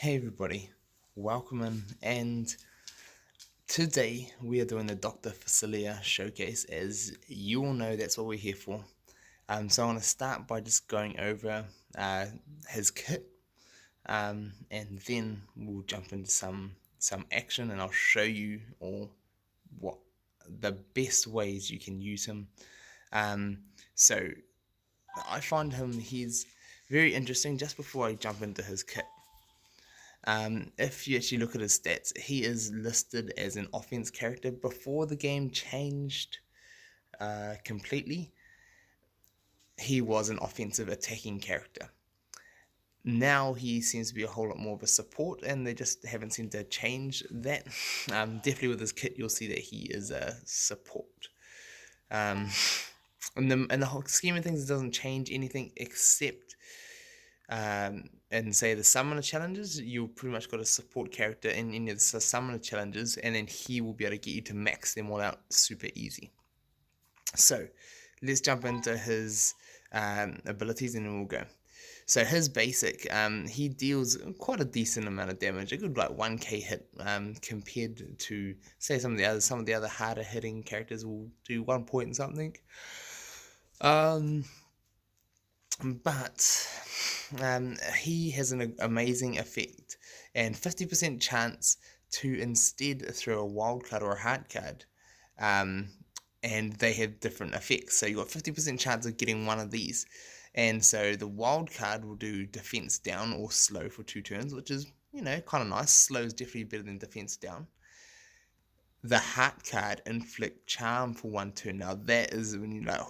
Hey everybody, welcome in, and today we are doing the Dr Facilier showcase. As you all know, that's what we're here for. So I want to start by just going over his kit, and then we'll jump into some action, and I'll show you all what the best ways you can use him. So I find he's very interesting. Just before I jump into his kit, if you actually look at his stats, he is listed as an offense character. Before the game changed completely, he was an offensive attacking character. Now he seems to be a whole lot more of a support, and they just haven't seemed to change that. Definitely with his kit, you'll see that he is a support. In the whole scheme of things, it doesn't change anything except and say the summoner challenges. You've pretty much got a support character in any of the summoner challenges, and then he will be able to get you to max them all out super easy. So let's jump into his abilities and then we'll go. So his basic, he deals quite a decent amount of damage, a good like 1k hit, compared to say some of the other harder hitting characters will do 1 point and something. But he has an amazing effect and 50% chance to instead throw a wild card or a heart card, and they have different effects. So you've got 50% chance of getting one of these, and so the wild card will do defense down or slow for 2 turns, which is kind of nice. Slow is definitely better than defense down. The heart card inflict charm for 1 turn. Now that is when you're like,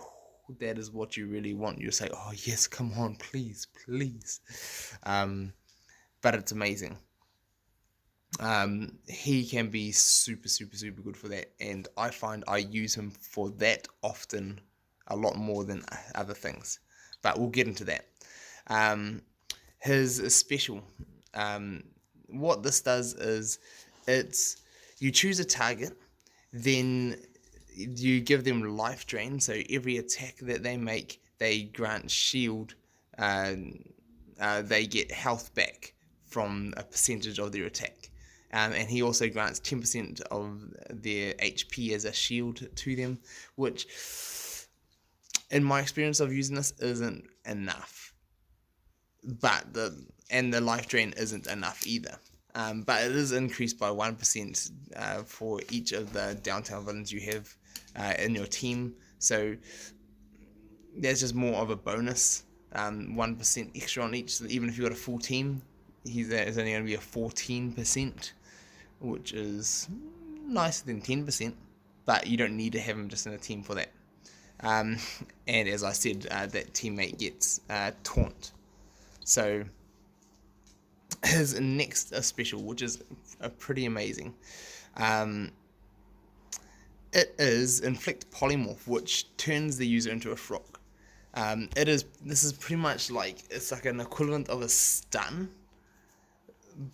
that is what you really want. You say, oh yes, come on, please, please. But it's amazing. He can be super, super, super good for that, and I find I use him for that often, a lot more than other things. But we'll get into that. His special. What this does is you choose a target, then you give them life drain. So every attack that they make, they grant shield. They get health back from a percentage of their attack. And he also grants 10% of their HP as a shield to them, which, in my experience of using this, isn't enough. But the life drain isn't enough either. But it is increased by 1% for each of the downtown villains you have in your team. So there's just more of a bonus. 1% extra on each. So even if you've got a full team, there's only going to be a 14%, which is nicer than 10%. But you don't need to have him just in a team for that. And as I said, that teammate gets taunt. So his next special, which is pretty amazing, it is inflict polymorph, which turns the user into a frog. This is pretty much like, it's like an equivalent of a stun,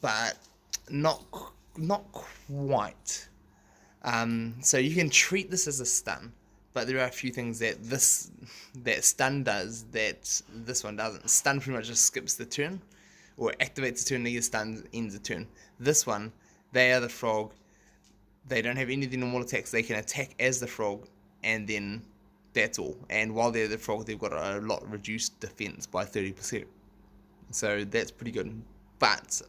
but not quite. So you can treat this as a stun, but there are a few things that that stun does that this one doesn't. Stun pretty much just skips the turn, or activates the turn, negative stun ends the turn. This one, they are the frog. They don't have any of the normal attacks. They can attack as the frog, and then that's all. And while they're the frog, they've got a lot reduced defense by 30%. So that's pretty good. But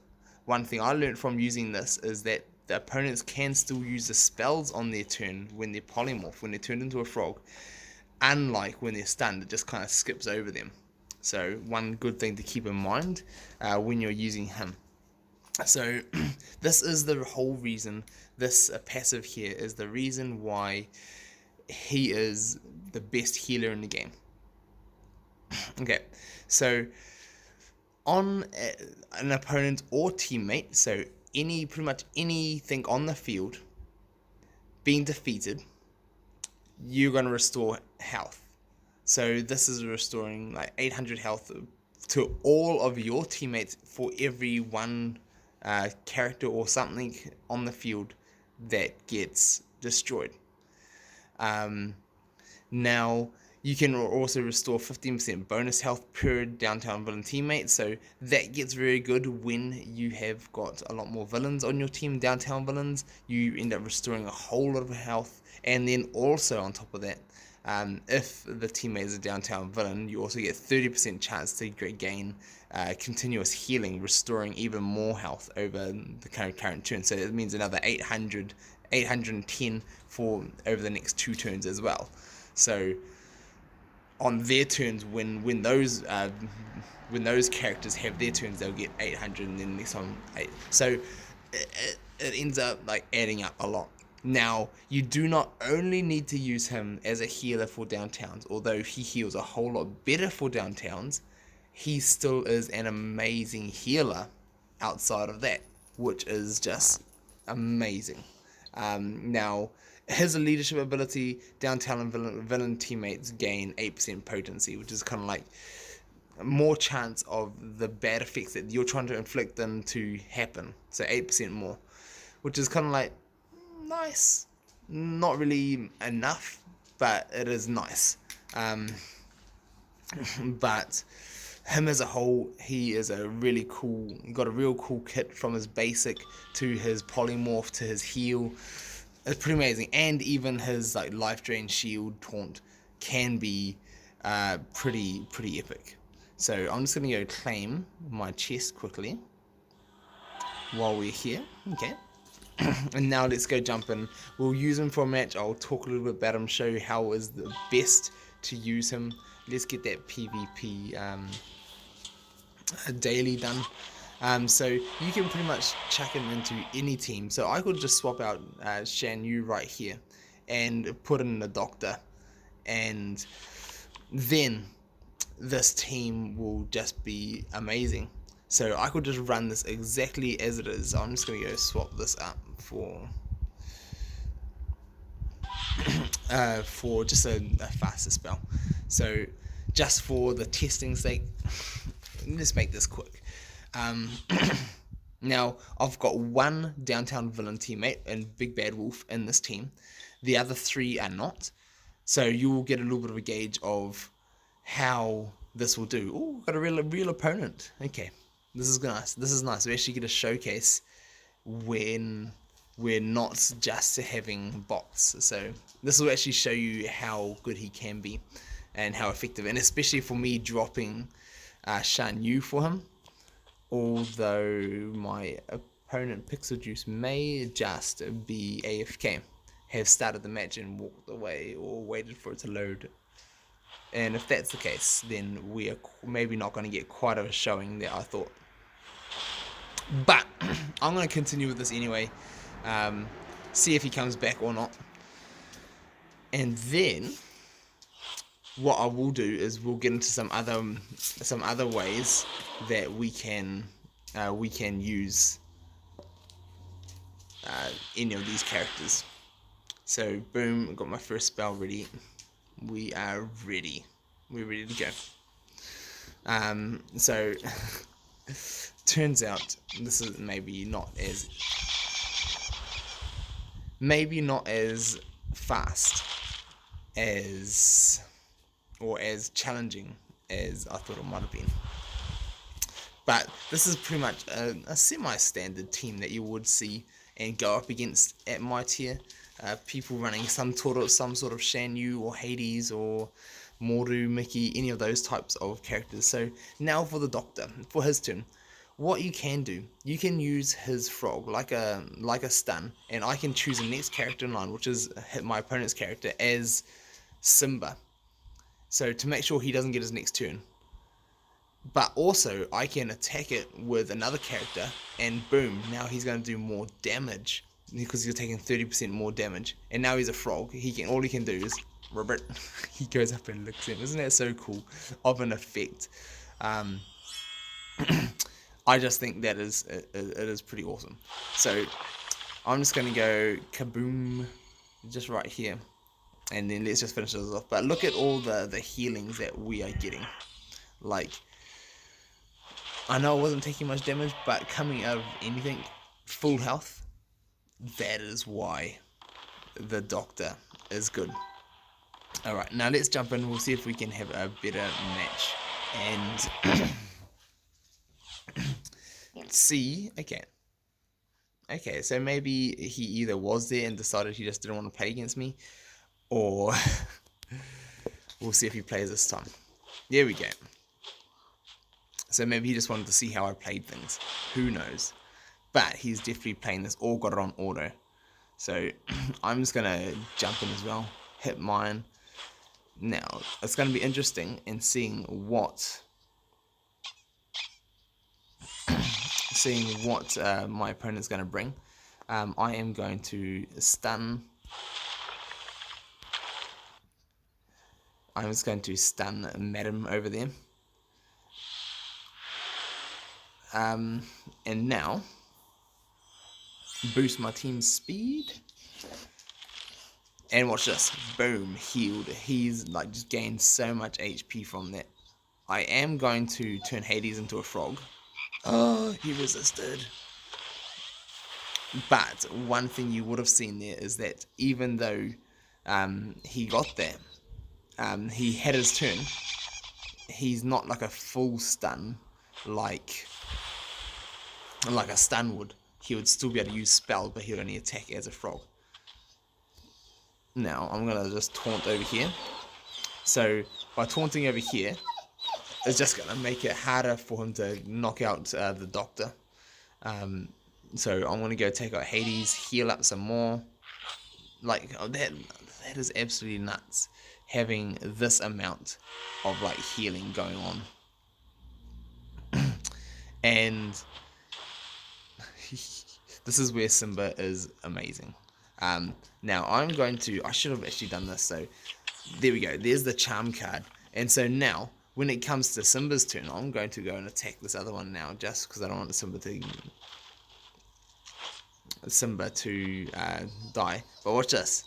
one thing I learned from using this is that the opponents can still use the spells on their turn when they're polymorph, when they're turned into a frog, unlike when they're stunned, it just kind of skips over them. So one good thing to keep in mind when you're using him. So this is the whole reason, this passive here is the reason why he is the best healer in the game. Okay, so on an opponent or teammate, so pretty much anything on the field being defeated, you're going to restore health. So this is restoring like 800 health to all of your teammates for every one character or something on the field that gets destroyed. Now, You can also restore 15% bonus health per downtown villain teammate, so that gets very good when you have got a lot more villains on your team, downtown villains. You end up restoring a whole lot of health, and then also on top of that, if the teammate is a downtown villain, you also get 30% chance to gain continuous healing, restoring even more health over the current turn. So it means another 810 for over the next 2 turns as well. So on their turns, when those characters have their turns, they'll get 800, and then next time 8. So it ends up like adding up a lot. Now, you do not only need to use him as a healer for downtowns, although he heals a whole lot better for downtowns, he still is an amazing healer outside of that, which is just amazing. Now, his leadership ability, downtown and villain teammates gain 8% potency, which is kind of like more chance of the bad effects that you're trying to inflict them to happen. So 8% more, which is kind of like nice. Not really enough, but it is nice. But him as a whole, he is a really cool, got a real cool kit from his basic to his polymorph to his heal. It's pretty amazing, and even his like life drain shield taunt can be pretty epic. So I'm just gonna go claim my chest quickly while we're here. Okay. And now let's go jump in. We'll use him for a match. I'll talk a little bit about him, show you how is the best to use him. Let's get that PvP daily done. So you can pretty much chuck him into any team. So I could just swap out Shan Yu right here and put in the Doctor, and then this team will just be amazing. So I could just run this exactly as it is. I'm just going to go swap this up for just a faster spell. So just for the testing sake, let's make this quick. Now I've got one downtown villain teammate and Big Bad Wolf in this team. The other 3 are not. So you will get a little bit of a gauge of how this will do. Oh, got a real opponent. Okay, this is nice. This is nice. We actually get a showcase when we're not just having bots. So this will actually show you how good he can be and how effective. And especially for me dropping Shan Yu for him. Although my opponent Pixel Juice may just be AFK, have started the match and walked away or waited for it to load. And if that's the case, then we are maybe not going to get quite a showing that I thought. But I'm going to continue with this anyway, see if he comes back or not. And then what I will do is we'll get into some other ways that we can use any of these characters. So boom, got my first spell ready. We are ready. We're ready to go. So turns out this is maybe not as fast as or as challenging as I thought it might have been. But this is pretty much a semi-standard team that you would see and go up against at my tier. People running some sort of Shan Yu or Hades or Moru, Mickey, any of those types of characters. So now for the Doctor, for his turn, what you can do, you can use his frog like a stun, and I can choose the next character in line, which is hit my opponent's character, as Simba. So to make sure he doesn't get his next turn. But also I can attack it with another character, and boom, now he's going to do more damage because you're taking 30% more damage. And now he's a frog. All he can do is Robert. He goes up and licks him. Isn't that so cool of an effect? I just think that it is pretty awesome. So I'm just going to go kaboom just right here, and then let's just finish this off. But look at all the healings that we are getting. Like, I know I wasn't taking much damage, but coming out of anything full health, that is why the Doctor is good. Alright, now let's jump in. We'll see if we can have a better match. And see, okay, so maybe he either was there and decided he just didn't want to play against me, or we'll see if he plays this time. There we go. So maybe he just wanted to see how I played things. Who knows? But he's definitely playing this, all got it on auto. So I'm just going to jump in as well, hit mine. Now, it's going to be interesting in seeing what my opponent's going to bring. I am going to stun. I'm just going to stun Madam over there. And now, boost my team's speed. And watch this. Boom, healed. He's like just gained so much HP from that. I am going to turn Hades into a frog. Oh, he resisted. But one thing you would have seen there is that even though he got there, he had his turn, he's not like a full stun like a stun would. He would still be able to use spell, but he would only attack as a frog. Now, I'm going to just taunt over here. So, by taunting over here, it's just going to make it harder for him to knock out the Doctor. So, I'm going to go take out Hades, heal up some more. Like, oh, that is absolutely nuts, having this amount of, like, healing going on. And this is where Simba is amazing. Now I'm going to, I should have actually done this, so there we go, there's the charm card. And so now, when it comes to Simba's turn, I'm going to go and attack this other one now, just because I don't want Simba to die. But watch this.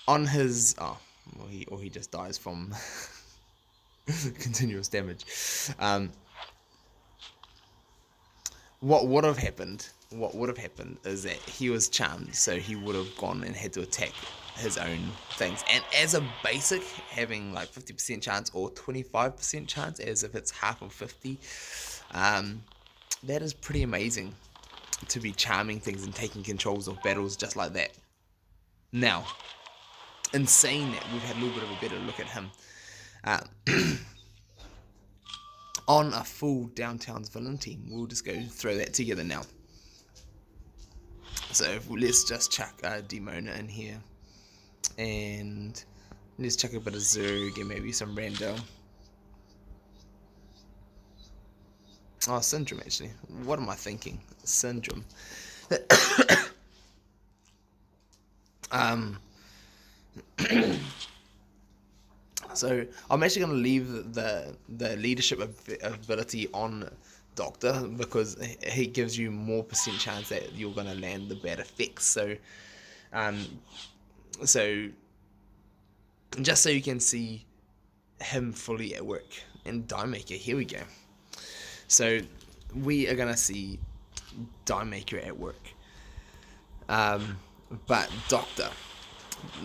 On his, or he just dies from continuous damage. What would have happened is that he was charmed, so he would have gone and had to attack his own things. And as a basic, having like 50% chance or 25% chance, as if it's half of 50, that is pretty amazing to be charming things and taking controls of battles just like that. Now, in saying that, we've had a little bit of a better look at him. On a full Downtown's villain team, we'll just go throw that together now. So let's just chuck Demona in here, and let's chuck a bit of Zerg and maybe some Rando. Oh, Syndrome actually. What am I thinking? Syndrome. So I'm actually going to leave the leadership ability on Doctor, because he gives you more % chance that you're going to land the bad effects. So just so you can see him fully at work. And Die Maker, here we go. So we are going to see Die Maker at work. But Doctor,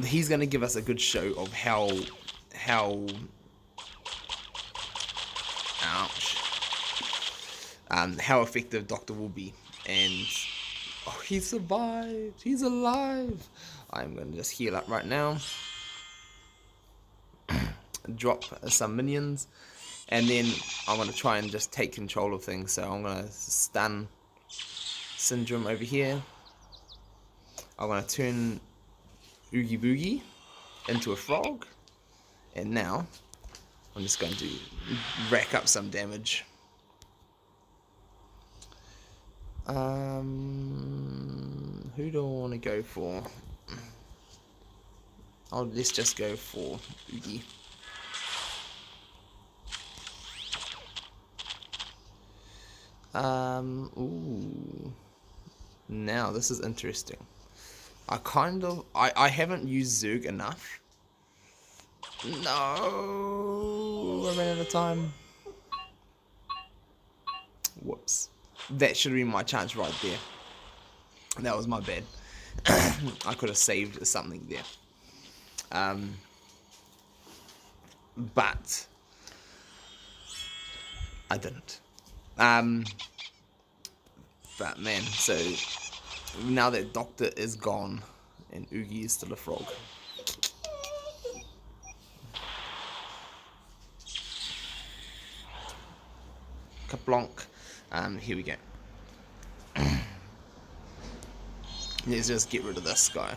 he's going to give us a good show of how effective Doctor will be. And he survived, he's alive. I'm going to just heal up right now, drop some minions, and then I'm going to try and just take control of things. So I'm going to stun Syndrome over here. I'm going to turn Oogie Boogie into a frog, and now I'm just going to rack up some damage. Who do I want to go for? Let's just go for Oogie. Ooh. Now this is interesting. I haven't used Zerg enough. No, I ran out of time. Whoops. That should have been my chance right there. That was my bad. I could have saved something there. but I didn't. But man, so now that Doctor is gone and Oogie is still a frog. Kaplonk. Here we go. Let's just get rid of this guy.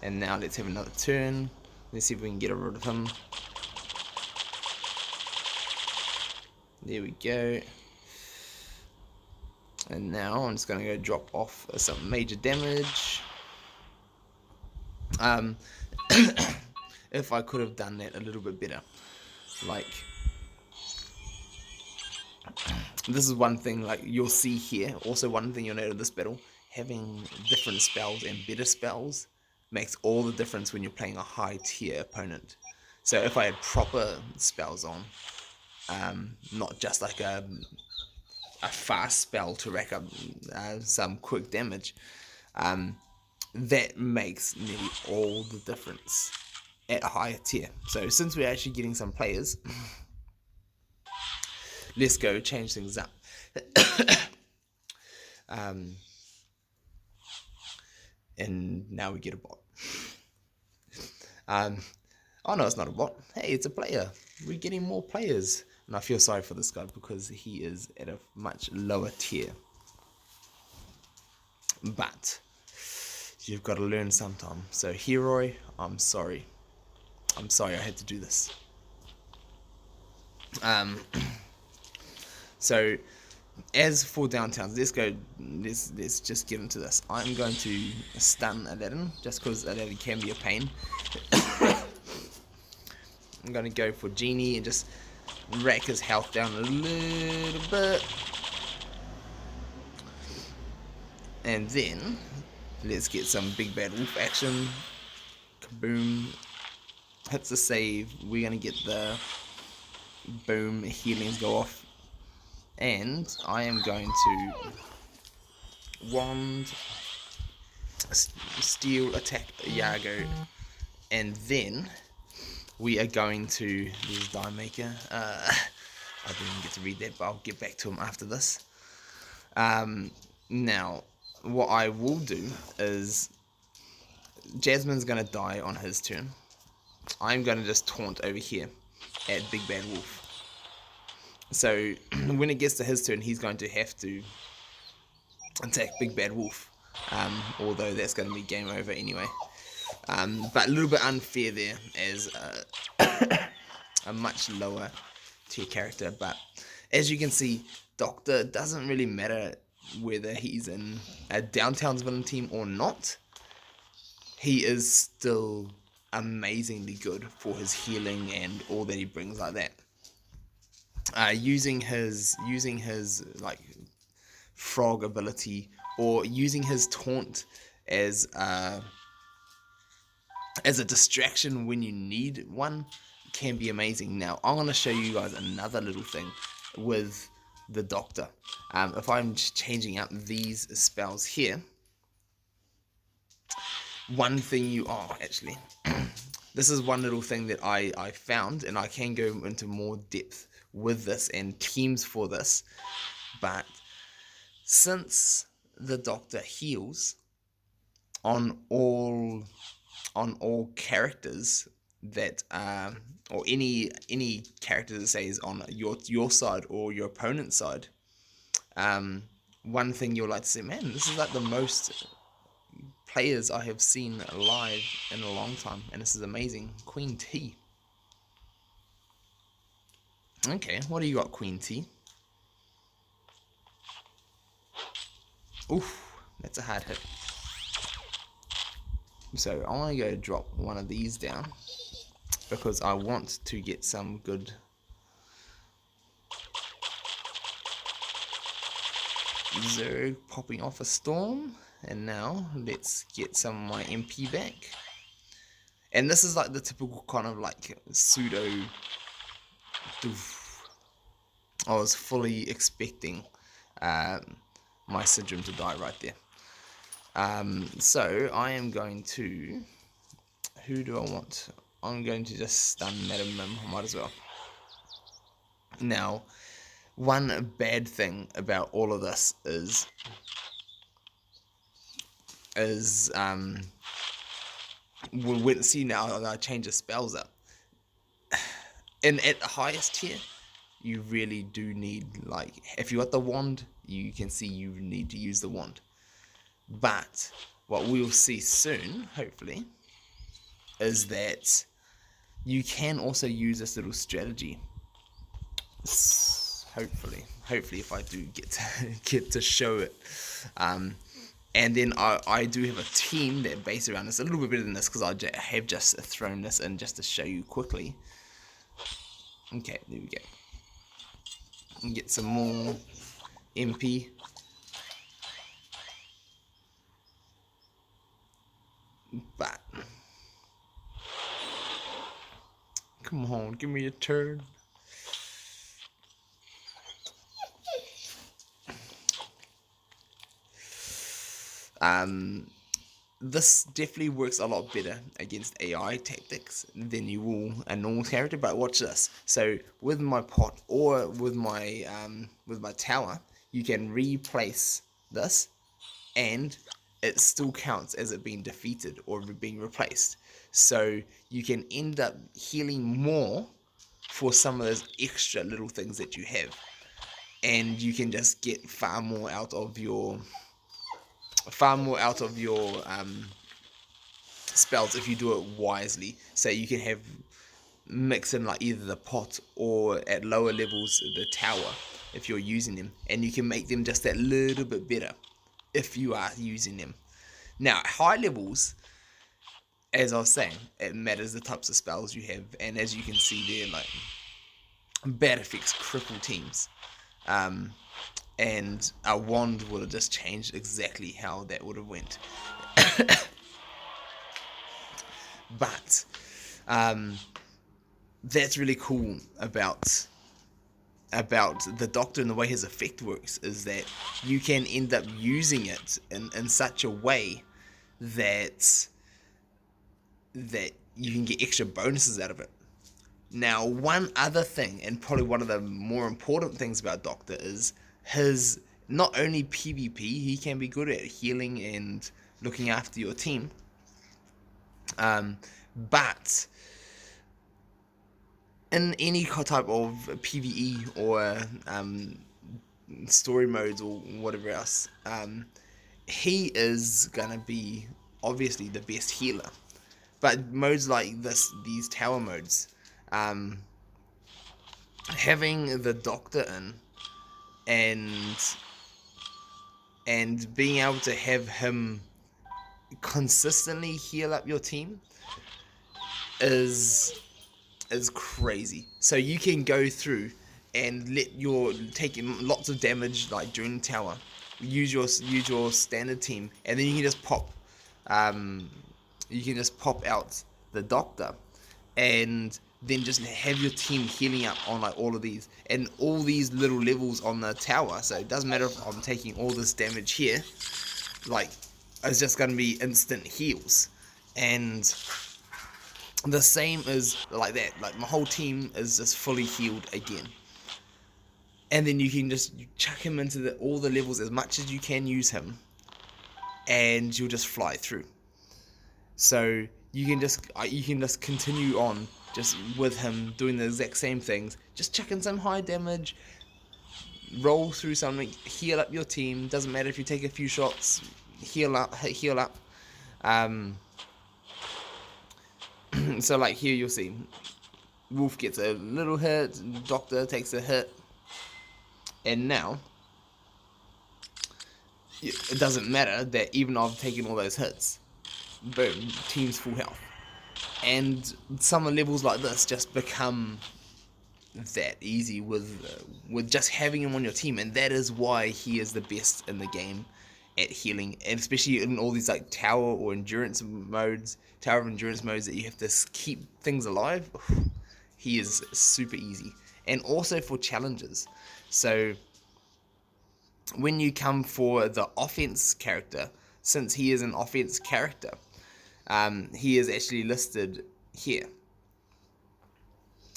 And now let's have another turn. Let's see if we can get rid of him. There we go. And now I'm just going to go drop off some major damage. If I could have done that a little bit better. Like, this is one thing like you'll see here. Also one thing you'll note in this battle, having different spells and better spells makes all the difference when you're playing a high tier opponent. So if I had proper spells on, not just like a fast spell to rack up some quick damage, that makes nearly all the difference at a higher tier. So since we're actually getting some players, let's go change things up. And now we get a bot. Oh no, it's not a bot. Hey, it's a player. We're getting more players. And I feel sorry for this guy because he is at a much lower tier. But you've got to learn sometime. So Heroi, I'm sorry. I'm sorry I had to do this. So as for downtowns, let's just get into this. I'm going to stun Aladdin just because Aladdin can be a pain. I'm going to go for Genie and just rack his health down a little bit. And then let's get some big bad wolf action. Kaboom. Hits the save. We're going to get the boom healings go off. And I am going to wand, steel, attack Iago, and then we are going to, there's Die Maker, I didn't get to read that, but I'll get back to him after this. Now, what I will do is, Jasmine's going to die on his turn. I'm going to just taunt over here at Big Bad Wolf. So when it gets to his turn, he's going to have to attack Big Bad Wolf, although that's going to be game over anyway. But a little bit unfair there as a much lower tier character. But as you can see, Doctor doesn't really matter whether he's in a Downtown's villain team or not. He is still amazingly good for his healing and all that he brings like that. Using his like frog ability or using his taunt as a distraction when you need one can be amazing. Now I'm going to show you guys another little thing with the Doctor. If I'm changing up these spells here, one thing you are actually this is one little thing that I found, and I can go into more depth with this and teams for this, but since the Doctor heals on all characters that or any character that says on your side or your opponent's side, one thing you'll like to say, man, this is like the most players I have seen live in a long time, and this is amazing. Queen T. Okay, what do you got, Queen T? Oof, that's a hard hit. So I'm going to go drop one of these down because I want to get some good Zerg popping off a storm. And now let's get some of my MP back. And this is like the typical kind of like pseudo. I was fully expecting my Syndrome to die right there. So I am going to, who do I want I'm going to just stun Madam Mim. I might as well. Now, one bad thing about all of this is when see now I change the spells up. And at the highest tier, you really do need, like, if you got the wand, you can see you need to use the wand. But what we'll see soon, hopefully, is that you can also use this little strategy. Hopefully if I do get to show it. And then I do have a team that base around this a little bit better than this, because I have just thrown this in just to show you quickly. Okay, there we go. And get some more MP. But come on, give me a turn. This definitely works a lot better against AI tactics than you will a normal character. But watch this. So with my pot or with my tower, you can replace this, and it still counts as it being defeated or being replaced. So you can end up healing more for some of those extra little things that you have, and you can just get far more out of your spells if you do it wisely. So you can have mix in like either the pot or at lower levels the tower if you're using them, and you can make them just that little bit better if you are using them. Now at high levels, as I was saying, it matters the types of spells you have, and as you can see there, like bad effects cripple teams, and a wand would have just changed exactly how that would have went. But that's really cool about the Doctor and the way his effect works, is that you can end up using it in such a way that you can get extra bonuses out of it. Now, one other thing, and probably one of the more important things about Doctor, is his not only PvP, he can be good at healing and looking after your team, but in any type of PvE or story modes or whatever else, he is gonna be obviously the best healer. But modes like these tower modes, having the Doctor in and being able to have him consistently heal up your team is crazy. So you can go through and take lots of damage like during the tower, use your standard team, and then you can just pop out the Doctor, and then just have your team healing up on like all of these and all these little levels on the tower. So it doesn't matter if I'm taking all this damage here, like it's just gonna be instant heals. And the same is like that, like my whole team is just fully healed again, and then you can just chuck him into all the levels as much as you can use him, and you'll just fly through. So you can just continue on just with him doing the exact same things, just chucking some high damage, roll through something, heal up your team. Doesn't matter if you take a few shots, heal up. So like here you'll see Wolf gets a little hit, Doctor takes a hit, and now it doesn't matter that even after taking all those hits, boom, team's full health. And some levels like this just become that easy with just having him on your team, and that is why he is the best in the game at healing, and especially in all these like tower of endurance modes that you have to keep things alive. He is super easy. And also for challenges, so when you come for the offense character, since he is an offense character, he is actually listed here.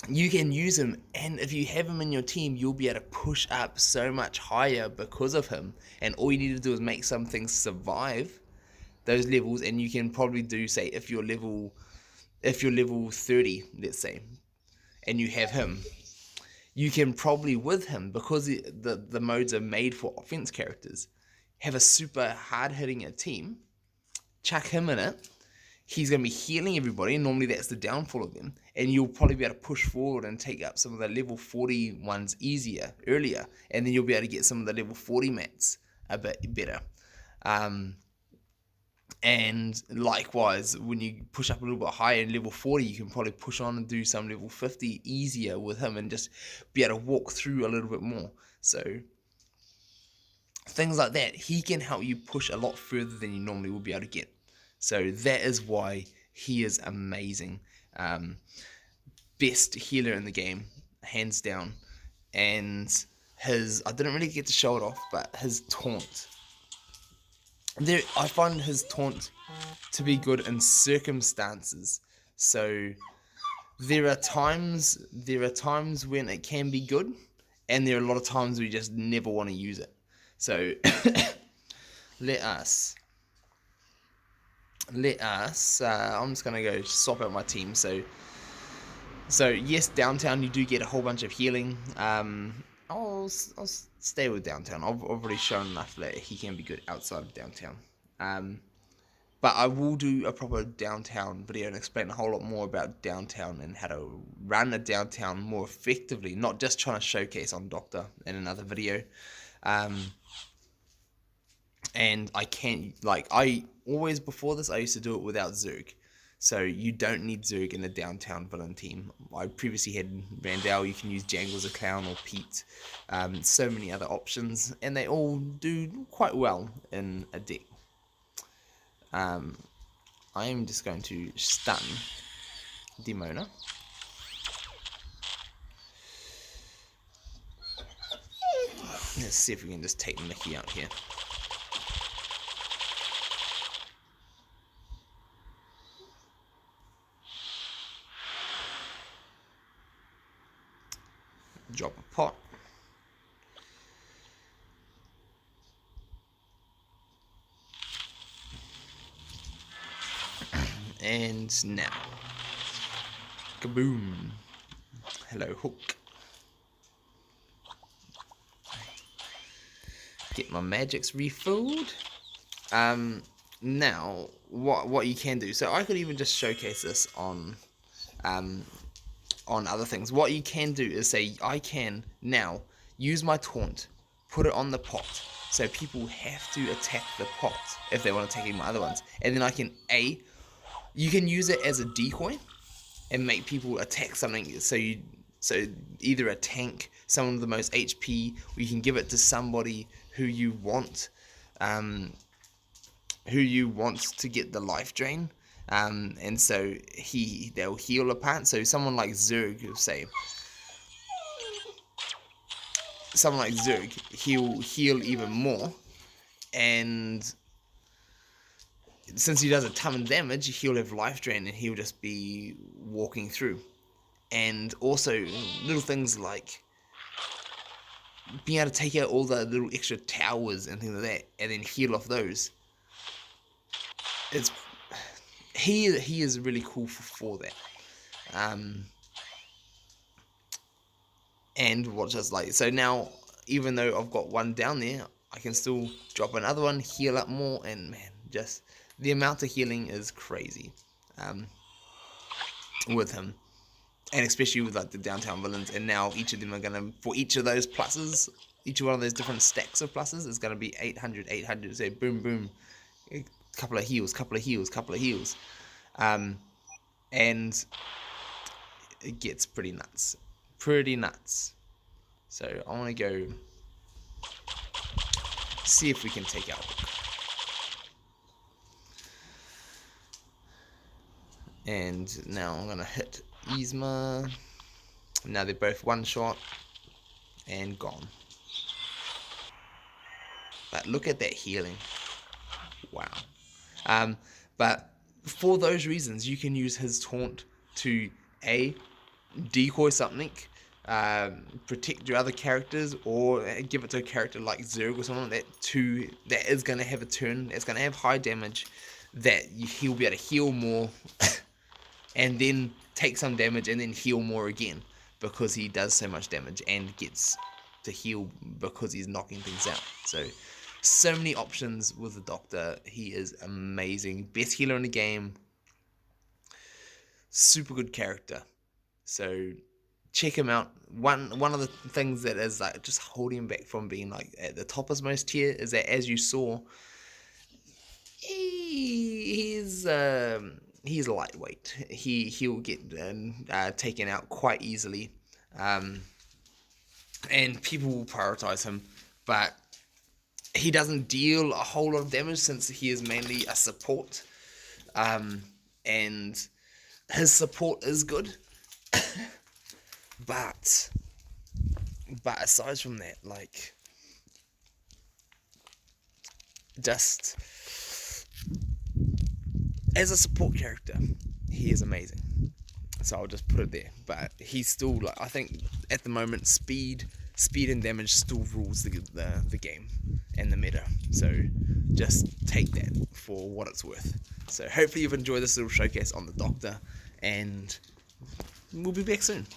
you can use him, and if you have him in your team, you'll be able to push up so much higher because of him. And all you need to do is make some things survive those levels, and you can probably do, say, if you're level 30, let's say, and you have him, you can probably, with him, because the modes are made for offense characters, have a super hard hitting team, chuck him in it. He's going to be healing everybody, and normally that's the downfall of them, and you'll probably be able to push forward and take up some of the level 40 ones earlier, and then you'll be able to get some of the level 40 mats a bit better. And likewise, when you push up a little bit higher in level 40, you can probably push on and do some level 50 easier with him, and just be able to walk through a little bit more. So things like that, he can help you push a lot further than you normally would be able to get. So that is why he is amazing. Best healer in the game, hands down. And I didn't really get to show it off, but his taunt. I find his taunt to be good in circumstances. So there are times when it can be good, and there are a lot of times we just never want to use it. So let us I'm just gonna go swap out my team. So yes, downtown you do get a whole bunch of healing. I'll stay with downtown. I've already shown enough that he can be good outside of downtown. But I will do a proper downtown video and explain a whole lot more about downtown and how to run a downtown more effectively, not just trying to showcase on Doctor in another video. And I always, before this, I used to do it without Zerg. So you don't need Zerg in a downtown villain team. I previously had Randall. You can use Jangle as a clown, or Pete. So many other options, and they all do quite well in a deck. I am just going to stun Demona. Let's see if we can just take Mickey out here. Drop a pot. And now, kaboom! Hello, Hook. Get my magics refilled. Now, what you can do. So I could even just showcase this on other things. What you can do is say, I can now use my taunt, put it on the pot, so people have to attack the pot if they want to attack my other ones, and then I can you can use it as a decoy and make people attack something. So either a tank, someone with the most HP, or you can give it to somebody who you want to get the life drain. And so they'll heal a part. So someone like Zerg, say, he'll heal even more, and since he does a ton of damage, he'll have life drain, and he'll just be walking through. And also little things like being able to take out all the little extra towers and things like that, and then heal off those. He is really cool for that. And what just like, so now, even though I've got one down there, I can still drop another one, heal up more, and man, just the amount of healing is crazy with him. And especially with like the downtown villains, and now each of them are gonna, for each of those pluses, each one of those different stacks of pluses is gonna be 800, so boom boom, a couple of heals, and it gets pretty nuts. So I want to go see if we can take out Hook. And now I'm gonna hit Yzma. Now they're both one shot and gone. But look at that healing. Wow. But for those reasons, you can use his taunt to decoy something, protect your other characters, or give it to a character like Zerg or someone that is going to have a turn, that's going to have high damage, that he'll be able to heal more, and then take some damage and then heal more again, because he does so much damage and gets to heal because he's knocking things out. So many options with the Doctor. He is amazing. Best healer in the game. Super good character. So check him out. One of the things that is like just holding him back from being like at the topmost tier is that, as you saw, he's lightweight. He'll get taken out quite easily, and people will prioritize him, but he doesn't deal a whole lot of damage since he is mainly a support, and his support is good. But aside from that, like, just as a support character, he is amazing. So I'll just put it there. But he's still, like, I think at the moment, speed and damage still rules the game and the meta. So just take that for what it's worth. So hopefully you've enjoyed this little showcase on the Doctor, and we'll be back soon.